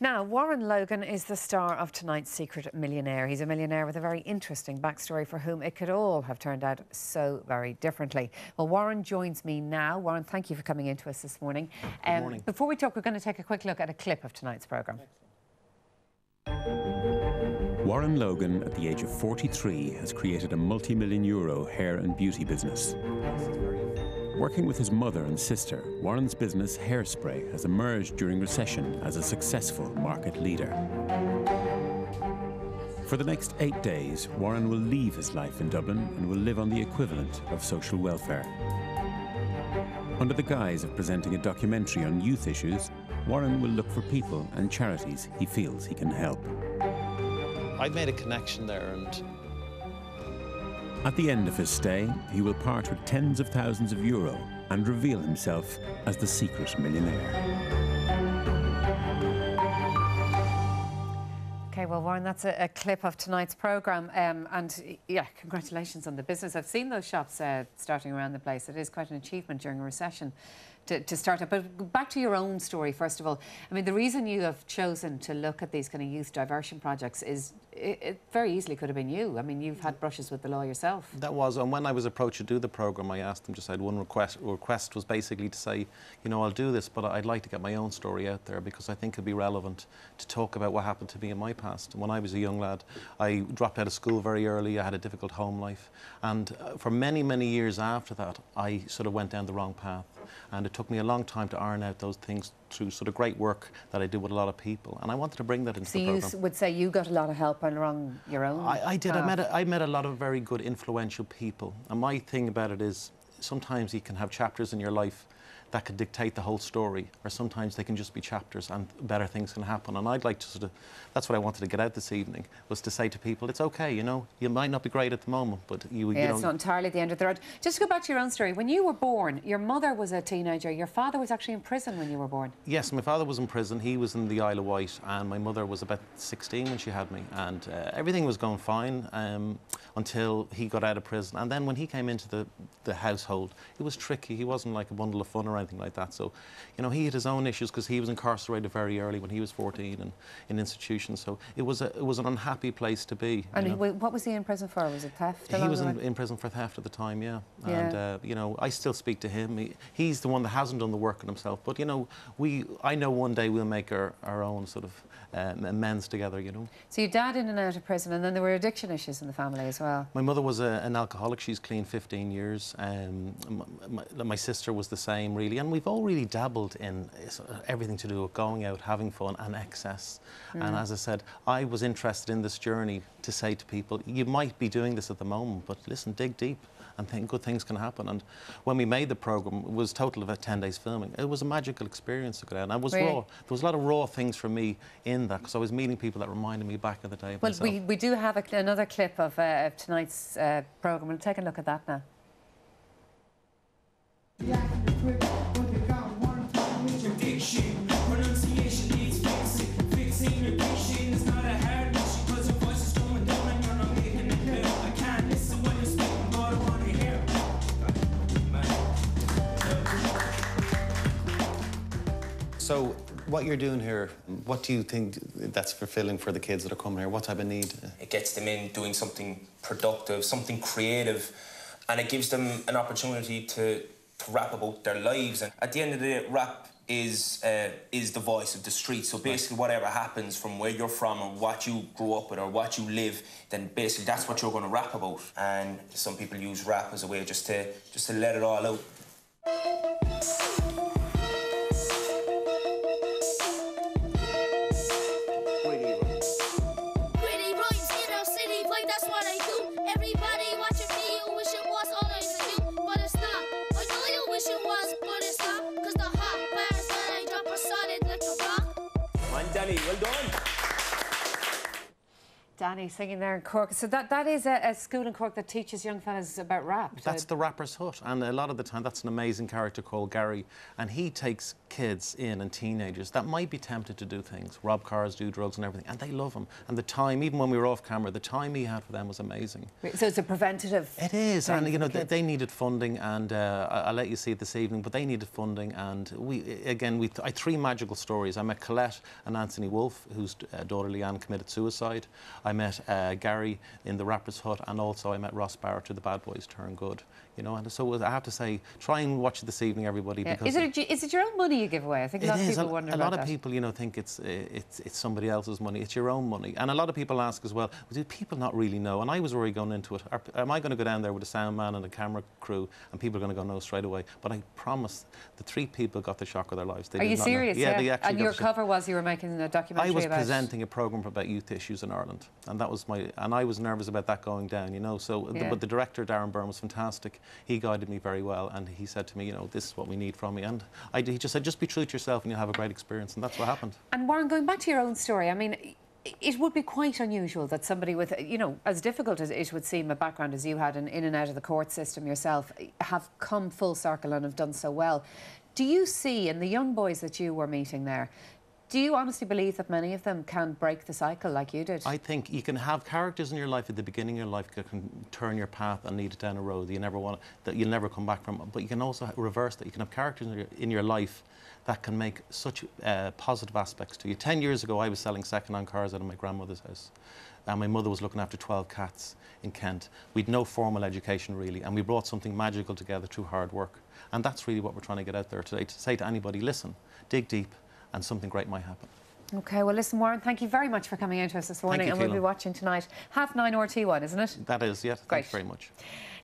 Now, Warren Logan is the star of tonight's Secret Millionaire. He's a millionaire with a very interesting backstory for whom it could all have turned out so very differently. Well, Warren joins me now. Warren, thank you for coming in to us this morning. Good morning. Before we talk, we're going to take a quick look at a clip of tonight's programme. Warren Logan, at the age of 43, has created a multi-million euro hair and beauty business. Working with his mother and sister, Warren's business Hairspray has emerged during recession as a successful market leader. For the next 8 days, Warren will leave his life in Dublin and will live on the equivalent of social welfare. Under the guise of presenting a documentary on youth issues, Warren will look for people and charities he feels he can help. I'd made a connection there, and at the end of his stay, he will part with tens of thousands of euro and reveal himself as the secret millionaire. OK, well, Warren, that's a clip of tonight's programme. And, yeah, congratulations on the business. I've seen those shops starting around the place. It is quite an achievement during a recession to start up. But back to your own story, first of all. I mean, the reason you have chosen to look at these kind of youth diversion projects is it very easily could have been you. I mean, you've had brushes with the law yourself. that was, and when I was approached to do the programme, I asked them, just had one request. Request was basically to say, you know, I'll do this, but I'd like to get my own story out there because I think it'd be relevant to talk about what happened to me in my past. When I was a young lad, I dropped out of school very early. I had a difficult home life. And for many, many years after that, I sort of went down the wrong path. And it took me a long time to iron out those things through sort of great work that I did with a lot of people. And I wanted to bring that into the programme. So you would say you got a lot of help along your own I did. path. I met a lot of very good, influential people. And my thing about it is sometimes you can have chapters in your life that could dictate the whole story, or sometimes they can just be chapters and better things can happen. And I'd like to sort of, that's what I wanted to get out this evening, was to say to people, it's okay, you know, you might not be great at the moment, but you know. It's not entirely the end of the road. Just to go back to your own story, when you were born, your mother was a teenager, your father was actually in prison when you were born. Yes, my father was in prison, he was in the Isle of Wight, and my mother was about 16 when she had me, and everything was going fine until he got out of prison. And then when he came into the household, it was tricky. He wasn't like a bundle of fun or anything like that. So, you know, he had his own issues because he was incarcerated very early when he was 14 and in institutions. So it was an unhappy place to be. And what was he in prison for? Was it theft? He was in prison for theft at the time, yeah. And, you know, I still speak to him. He's the one that hasn't done the work on himself. But, you know, I know one day we'll make our own sort of amends together, you know. So your dad in and out of prison, and then there were addiction issues in the family as well. My mother was an alcoholic. She's clean 15 years. My sister was the same, really. And we've all really dabbled in everything to do with going out, having fun and excess. And as I said, I was interested in this journey to say to people, you might be doing this at the moment, but listen, dig deep and good things can happen. And when we made the programme, it was a total of 10 days filming. It was a magical experience to go down. And it was raw. There was a lot of raw things for me in that, because I was meeting people that reminded me back in the day of myself. Well, we do have another clip of tonight's programme. We'll take a look at that now. So, what you're doing here, what do you think that's fulfilling for the kids that are coming here? What type of need? It gets them in doing something productive, something creative, and it gives them an opportunity to rap about their lives. And at the end of the day, rap is the voice of the street. So basically, whatever happens from where you're from or what you grew up with or what you live, then basically that's what you're going to rap about. And some people use rap as a way just to let it all out. Danny singing there in Cork. So that is a school in Cork that teaches young fellas about rap. That's the Rapper's Hut, and a lot of the time that's an amazing character called Gary, and he takes kids in and teenagers that might be tempted to do things, rob cars, do drugs and everything, and they love him. And the time, even when we were off camera, the time he had for them was amazing. So it's a preventative. It is, and you know they needed funding, and I'll let you see it this evening. But they needed funding, and I had 3 magical stories. I met Colette and Anthony Wolfe, whose daughter Leanne committed suicide. I met Gary in the Rapper's Hut, and also I met Ross Barrett to The Bad Boys Turn Good. You know, and so I have to say, try and watch it this evening, everybody. Yeah. Because is it your own money you give away? I think a lot of people wonder about that. A lot of people, you know, think it's somebody else's money. It's your own money. And a lot of people ask as well, do people not really know? And I was worried going into it. Am I going to go down there with a sound man and a camera crew, and people are going to go no straight away? But I promise, the 3 people got the shock of their lives. Are you serious? Yeah, they actually. And your cover was you were making a documentary about. I was presenting a programme about youth issues in Ireland, and that was and I was nervous about that going down, you know. So, but the director Darren Byrne was fantastic. He guided me very well, and he said to me, you know, this is what we need from me. And he just said, just be true to yourself, and you'll have a great experience. And that's what happened. And Warren, going back to your own story, I mean, it would be quite unusual that somebody with, you know, as difficult as it would seem a background as you had in and out of the court system yourself, have come full circle and have done so well. Do you see, in the young boys that you were meeting there, do you honestly believe that many of them can break the cycle like you did? I think you can have characters in your life at the beginning of your life that can turn your path and lead it down a road that you never want, that you'll never come back from. But you can also reverse that. You can have characters in your life that can make such positive aspects to you. 10 years ago, I was selling second-hand cars out of my grandmother's house. And my mother was looking after 12 cats in Kent. We'd no formal education, really, and we brought something magical together through hard work. And that's really what we're trying to get out there today, to say to anybody, listen, dig deep, and something great might happen. OK, well, listen, Warren, thank you very much for coming out to us this morning. Thank you, and we'll be watching tonight. 9:30 RTE1, isn't it? That is, yeah. Great. Thanks very much.